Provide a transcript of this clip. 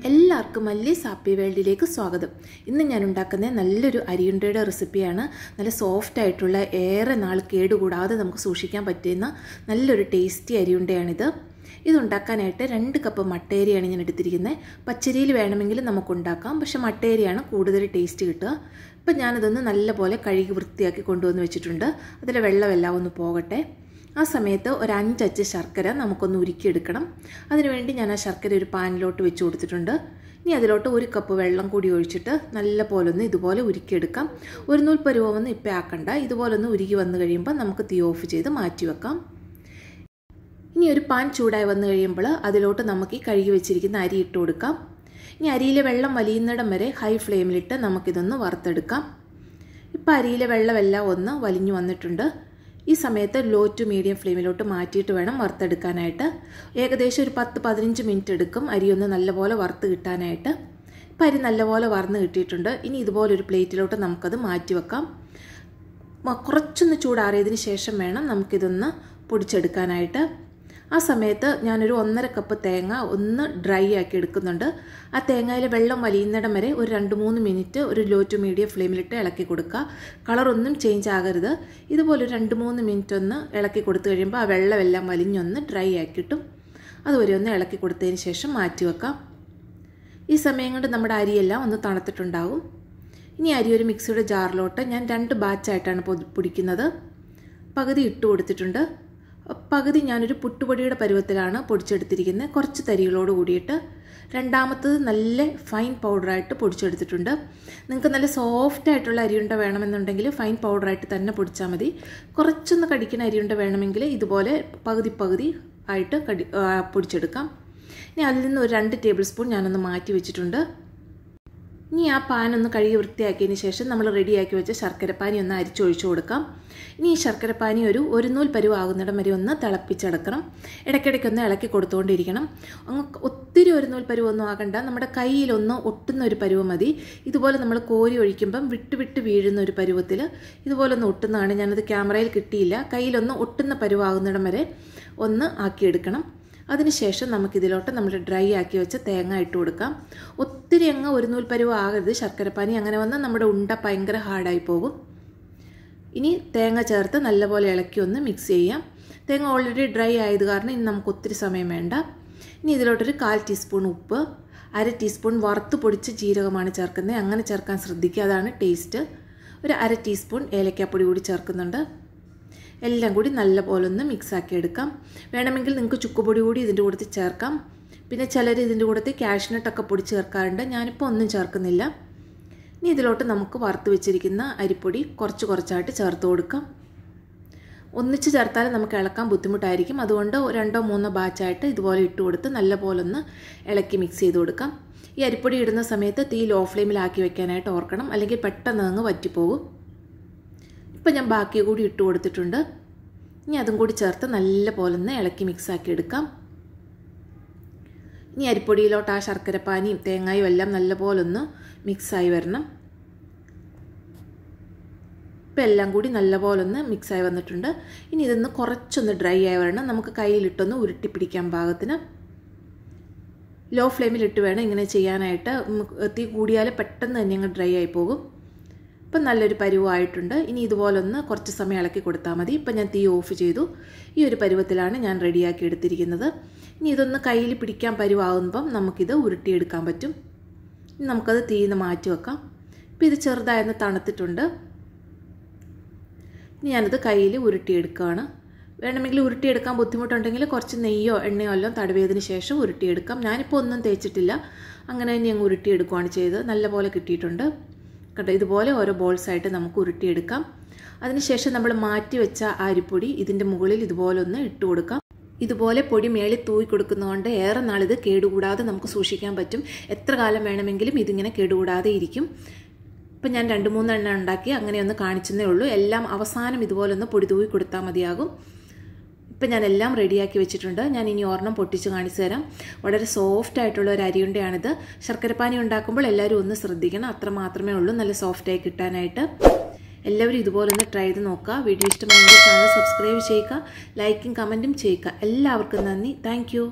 എല്ലാവർക്കും മല്ലീസ് ഹാപ്പി വേൾഡിലേക്ക് സ്വാഗതം. ഇന്ന് ഞാൻ ഉണ്ടാക്കുന്ന നല്ലൊരു അരിയുണ്ടയുടെ റെസിപ്പിയാണ്. നല്ല സോഫ്റ്റ് ആയിട്ടുള്ള, ഏറെ നാൾ കേടുകൂടാതെ നമുക്ക് സൂക്ഷിക്കാൻ പറ്റുന്ന നല്ലൊരു ടേസ്റ്റി അരിയുണ്ടയാണിത്. ഇതുണ്ടാക്കാനായിട്ട് 2 കപ്പ് മട്ടേരിയാണ് ഞാൻ എടുത്തിരിക്കുന്നത്. പച്ചരിയിൽ വേണമെങ്കിൽ നമുക്ക് ഉണ്ടാക്കാം, പക്ഷേ മട്ടേരിയാണ് കൂടുതൽ ടേസ്റ്റ് കിട്ടുക. ഇപ്പം ഞാനതൊന്ന് നല്ലപോലെ കഴുകി വൃത്തിയാക്കി കൊണ്ടുവന്ന് വെച്ചിട്ടുണ്ട്. അതിലെ വെള്ളമെല്ലാം ഒന്ന് പോകട്ടെ. ആ സമയത്ത് ഒരു 5 അച്ച് ശർക്കര നമുക്കൊന്ന് ഉരുക്കിയെടുക്കണം. അതിനുവേണ്ടി ഞാൻ ആ ശർക്കര ഒരു പാനിലോട്ട് വെച്ച് കൊടുത്തിട്ടുണ്ട്. ഇനി അതിലോട്ട് 1 കപ്പ് വെള്ളം കൂടി ഒഴിച്ചിട്ട് നല്ല പോലെ ഒന്ന് ഇതുപോലെ ഉരുക്കിയെടുക്കാം. ഒരു നൂൽ പരുവമൊന്നും ഇപ്പം ആക്കണ്ട. ഇതുപോലൊന്ന് ഉരുകി വന്നു കഴിയുമ്പോൾ നമുക്ക് തീ ഓഫ് ചെയ്ത് മാറ്റി വെക്കാം. ഇനി ഒരു പാൻ ചൂടായി വന്നു കഴിയുമ്പോൾ അതിലോട്ട് നമുക്ക് ഈ കഴുകി വെച്ചിരിക്കുന്ന അരി ഇട്ട് കൊടുക്കാം. ഇനി അരിയിലെ വെള്ളം വലിയുന്നിടം വരെ ഹൈ ഫ്ലെയിമിലിട്ട് നമുക്കിതൊന്ന് വറുത്തെടുക്കാം. ഇപ്പം അരിയിലെ വെള്ളമെല്ലാം ഒന്ന് വലിഞ്ഞു വന്നിട്ടുണ്ട്. ഈ സമയത്ത് ലോ ടു മീഡിയം ഫ്ലെയിമിലോട്ട് മാറ്റിയിട്ട് വേണം വറുത്തെടുക്കാനായിട്ട്. ഏകദേശം ഒരു 10-15 മിനിറ്റ് എടുക്കും അരിയൊന്ന് നല്ലപോലെ വറുത്ത് കിട്ടാനായിട്ട്. ഇപ്പം അരി നല്ലപോലെ വറുന്ന് കിട്ടിയിട്ടുണ്ട്. ഇനി ഇതുപോലൊരു പ്ലേറ്റിലോട്ട് നമുക്കത് മാറ്റി വെക്കാം. കുറച്ചൊന്ന് ചൂടാറിയതിന് ശേഷം വേണം നമുക്കിതൊന്ന് പൊടിച്ചെടുക്കാനായിട്ട്. ആ സമയത്ത് ഞാനൊരു 1.5 കപ്പ് തേങ്ങ ഒന്ന് ഡ്രൈ ആക്കി എടുക്കുന്നുണ്ട്. ആ തേങ്ങയിൽ വെള്ളം വലിയുന്നിടം വരെ ഒരു 2-3 മിനിറ്റ് ഒരു ലോ ടു മീഡിയം ഫ്ലെയിമിലിട്ട് ഇളക്കി കൊടുക്കുക. കളറൊന്നും ചേഞ്ച് ആകരുത്. ഇതുപോലെ ഒരു 2-3 മിനിറ്റ് ഒന്ന് ഇളക്കി കൊടുത്തു കഴിയുമ്പോൾ ആ വെള്ളമെല്ലാം വലിഞ്ഞൊന്ന് ഡ്രൈ ആക്കിയിട്ടും അതുവരെ ഒന്ന് ഇളക്കി കൊടുത്തതിന് ശേഷം മാറ്റി വെക്കാം. ഈ സമയം കൊണ്ട് നമ്മുടെ അരിയെല്ലാം ഒന്ന് തണുത്തിട്ടുണ്ടാകും. ഇനി അരി ഒരു മിക്സിയുടെ ജാറിലോട്ട് ഞാൻ 2 ബാച്ചായിട്ടാണ് പൊടിക്കുന്നത്. പകുതി ഇട്ട് കൊടുത്തിട്ടുണ്ട്. പകുതി ഞാനൊരു പുട്ടുപൊടിയുടെ പരുവത്തിലാണ് പൊടിച്ചെടുത്തിരിക്കുന്നത്. കുറച്ച് തരികളോട് കൂടിയിട്ട്. രണ്ടാമത്തത് നല്ല ഫൈൻ പൗഡറായിട്ട് പൊടിച്ചെടുത്തിട്ടുണ്ട്. നിങ്ങൾക്ക് നല്ല സോഫ്റ്റ് ആയിട്ടുള്ള അരിയുണ്ട വേണമെന്നുണ്ടെങ്കിൽ ഫൈൻ പൗഡറായിട്ട് തന്നെ പൊടിച്ചാൽ മതി. കുറച്ചൊന്ന് കടിക്കുന്ന അരിയുണ്ട വേണമെങ്കിൽ ഇതുപോലെ പകുതി ആയിട്ട് പൊടിച്ചെടുക്കാം. ഇനി അതിൽ നിന്ന് ഒരു 2 ടേബിൾ സ്പൂൺ ഞാനൊന്ന് മാറ്റി വെച്ചിട്ടുണ്ട്. ഇനി ആ പാൻ ഒന്ന് കഴുകി വൃത്തിയാക്കിയതിന് ശേഷം നമ്മൾ റെഡിയാക്കി വെച്ച ശർക്കരപ്പാനി ഒന്ന് അരിച്ചൊഴിച്ചു കൊടുക്കാം. ഇനി ഈ ശർക്കരപ്പാനി ഒരു നൂൽ പരുവാകുന്നിടം വരെ ഒന്ന് തിളപ്പിച്ചെടുക്കണം. ഇടയ്ക്കിടയ്ക്കൊന്ന് ഇളക്കി കൊടുത്തുകൊണ്ടിരിക്കണം. ഒത്തിരി ഒരു നൂൽ പരുവൊന്നും ആകണ്ട. നമ്മുടെ കയ്യിലൊന്ന് ഒട്ടുന്ന ഒരു പരുവ് മതി. ഇതുപോലെ നമ്മൾ കോരി ഒഴിക്കുമ്പം വിട്ട് വീഴുന്ന ഒരു പരുവത്തിൽ ഇതുപോലെ ഒന്ന് ഒട്ടുന്നതാണ്. ഞാനത് ക്യാമറയിൽ കിട്ടിയില്ല. കയ്യിലൊന്ന് ഒട്ടുന്ന പരുവാകുന്നിടം വരെ ഒന്ന് ആക്കിയെടുക്കണം. അതിനുശേഷം നമുക്കിതിലോട്ട് നമ്മൾ ഡ്രൈ ആക്കി വെച്ച തേങ്ങ ഇട്ട് കൊടുക്കാം. ഒത്തിരി അങ്ങ് ഒരു നൂൽ പരുവ് ആകരുത് ശർക്കരപ്പാനി. അങ്ങനെ വന്നാൽ നമ്മുടെ ഉണ്ട ഭയങ്കര ഹാർഡായി പോകും. ഇനി തേങ്ങ ചേർത്ത് നല്ലപോലെ ഇളക്കി ഒന്ന് മിക്സ് ചെയ്യാം. തേങ്ങ ഓൾറെഡി ഡ്രൈ ആയത് കാരണം ഇനി നമുക്ക് ഒത്തിരി സമയം വേണ്ട. ഇനി ഇതിലോട്ടൊരു 1/4 ടീസ്പൂൺ ഉപ്പ്, 1/2 ടീസ്പൂൺ വറുത്ത് പൊടിച്ച ജീരകമാണ് ചേർക്കുന്നത്. അങ്ങനെ ചേർക്കാൻ ശ്രദ്ധിക്കുക, അതാണ് ടേസ്റ്റ്. ഒരു 1/2 ടീസ്പൂൺ ഏലക്കാപ്പൊടി കൂടി ചേർക്കുന്നുണ്ട്. എല്ലാം കൂടി നല്ലപോലെ ഒന്ന് മിക്സാക്കി എടുക്കാം. വേണമെങ്കിൽ നിങ്ങൾക്ക് ചുക്കുപൊടി കൂടി ഇതിൻ്റെ കൂടെ ചേർക്കാം. പിന്നെ ചിലർ ഇതിൻ്റെ കൂടെ കാഷ്നട്ടൊക്കെ പൊടി ചേർക്കാറുണ്ട്. ഞാനിപ്പോൾ ഒന്നും ചേർക്കുന്നില്ല. ഇനി ഇതിലോട്ട് നമുക്ക് വറുത്ത് വെച്ചിരിക്കുന്ന അരിപ്പൊടി കുറച്ചായിട്ട് ചേർത്ത് കൊടുക്കാം. ഒന്നിച്ച് ചേർത്താൽ നമുക്ക് ഇളക്കാൻ ബുദ്ധിമുട്ടായിരിക്കും. അതുകൊണ്ട് 2-3 ബാച്ചായിട്ട് ഇതുപോലെ ഇട്ട് കൊടുത്ത് നല്ലപോലെ ഒന്ന് ഇളക്കി മിക്സ് ചെയ്ത് കൊടുക്കാം. ഈ അരിപ്പൊടി ഇടുന്ന സമയത്ത് തീ ലോ ഫ്ലെയിമിലാക്കി വെക്കാനായിട്ട് ഓർക്കണം, അല്ലെങ്കിൽ പെട്ടെന്ന് അങ്ങ് വറ്റിപ്പോകും. ഇപ്പം ഞാൻ ബാക്കി കൂടി ഇട്ട് കൊടുത്തിട്ടുണ്ട്. ഇനി അതും കൂടി ചേർത്ത് നല്ല പോലെ ഒന്ന് ഇളക്കി മിക്സാക്കി എടുക്കാം. ഇനി അരിപ്പൊടിയിലോട്ട് ആ ശർക്കരപ്പാനിയും തേങ്ങായും എല്ലാം നല്ല പോലെ ഒന്ന് മിക്സായി വരണം. ഇപ്പം എല്ലാം കൂടി നല്ല പോലെ ഒന്ന് മിക്സായി വന്നിട്ടുണ്ട്. ഇനി ഇതൊന്ന് കുറച്ചൊന്ന് ഡ്രൈ ആയി വരണം. നമുക്ക് കയ്യിലിട്ടൊന്ന് ഉരുട്ടി പിടിക്കാൻ പാകത്തിന്. ലോ ഫ്ലെയിമിലിട്ട് വേണം ഇങ്ങനെ ചെയ്യാനായിട്ട്. തീ കൂടിയാൽ പെട്ടെന്ന് തന്നെ അങ്ങ് ഡ്രൈ ആയി പോകും. ഇപ്പം നല്ലൊരു പരുവമായിട്ടുണ്ട്. ഇനി ഇതുപോലൊന്ന് കുറച്ച് സമയം ഇളക്കി കൊടുത്താൽ മതി. ഇപ്പം ഞാൻ തീ ഓഫ് ചെയ്തു. ഈ ഒരു പരുവത്തിലാണ് ഞാൻ റെഡിയാക്കി എടുത്തിരിക്കുന്നത്. ഇനി ഇതൊന്ന് കയ്യിൽ പിടിക്കാൻ പരുവാകുമ്പം നമുക്കിത് ഉരുട്ടിയെടുക്കാൻ പറ്റും. ഇനി നമുക്കത് തീയിൽ നിന്ന് മാറ്റി വെക്കാം. ഇപ്പം ഇത് ചെറുതായൊന്ന് തണുത്തിട്ടുണ്ട്. ഇനി ഞാനത് കയ്യിൽ ഉരുട്ടിയെടുക്കുകയാണ്. വേണമെങ്കിൽ ഉരുട്ടിയെടുക്കാൻ ബുദ്ധിമുട്ടുണ്ടെങ്കിൽ കുറച്ച് നെയ്യോ എണ്ണയോ എല്ലാം തടവിയതിന് ശേഷം ഉരുട്ടിയെടുക്കാം. ഞാനിപ്പോൾ ഒന്നും തേച്ചിട്ടില്ല, അങ്ങനെ തന്നെ അങ്ങ് ഉരുട്ടിയെടുക്കുകയാണ് ചെയ്തത്. നല്ലപോലെ കിട്ടിയിട്ടുണ്ട് കേട്ടോ. ഇതുപോലെ ഓരോ ബോൾസായിട്ട് നമുക്ക് ഉരുട്ടിയെടുക്കാം. അതിനുശേഷം നമ്മൾ മാറ്റി വെച്ച അരിപ്പൊടി ഇതിൻ്റെ മുകളിൽ ഇതുപോലെ ഒന്ന് ഇട്ട് കൊടുക്കാം. ഇതുപോലെ പൊടി മേളിൽ തൂയി കൊടുക്കുന്നതുകൊണ്ട് ഏറെ നാളിത് കേടുകൂടാതെ നമുക്ക് സൂക്ഷിക്കാൻ പറ്റും. എത്ര കാലം വേണമെങ്കിലും ഇതിങ്ങനെ കേടുകൂടാതെ ഇരിക്കും. ഇപ്പം ഞാൻ 2-3 എണ്ണം ഉണ്ടാക്കി അങ്ങനെ ഒന്ന് കാണിച്ചെന്നേ ഉള്ളൂ. എല്ലാം അവസാനം ഇതുപോലെ ഒന്ന് പൊടി തൂയി കൊടുത്താൽ മതിയാകും. ഇപ്പം ഞാൻ എല്ലാം റെഡിയാക്കി വെച്ചിട്ടുണ്ട്. ഞാൻ ഇനി ഒരെണ്ണം പൊട്ടിച്ച് കാണിച്ചു തരാം. വളരെ സോഫ്റ്റ് ആയിട്ടുള്ള ഒരു അരിയുണ്ടയാണിത്. ശർക്കരപ്പാനി ഉണ്ടാക്കുമ്പോൾ എല്ലാവരും ഒന്ന് ശ്രദ്ധിക്കണം. അത്ര മാത്രമേ ഉള്ളൂ നല്ല സോഫ്റ്റായി കിട്ടാനായിട്ട്. എല്ലാവരും ഇതുപോലെ ഒന്ന് ട്രൈ ചെയ്ത് നോക്കുക. വീഡിയോ ഇഷ്ടമായെങ്കിൽ ചാനൽ സബ്സ്ക്രൈബ് ചെയ്യുക, ലൈക്കും കമൻറ്റും ചെയ്യുക. എല്ലാവർക്കും നന്ദി. Thank you.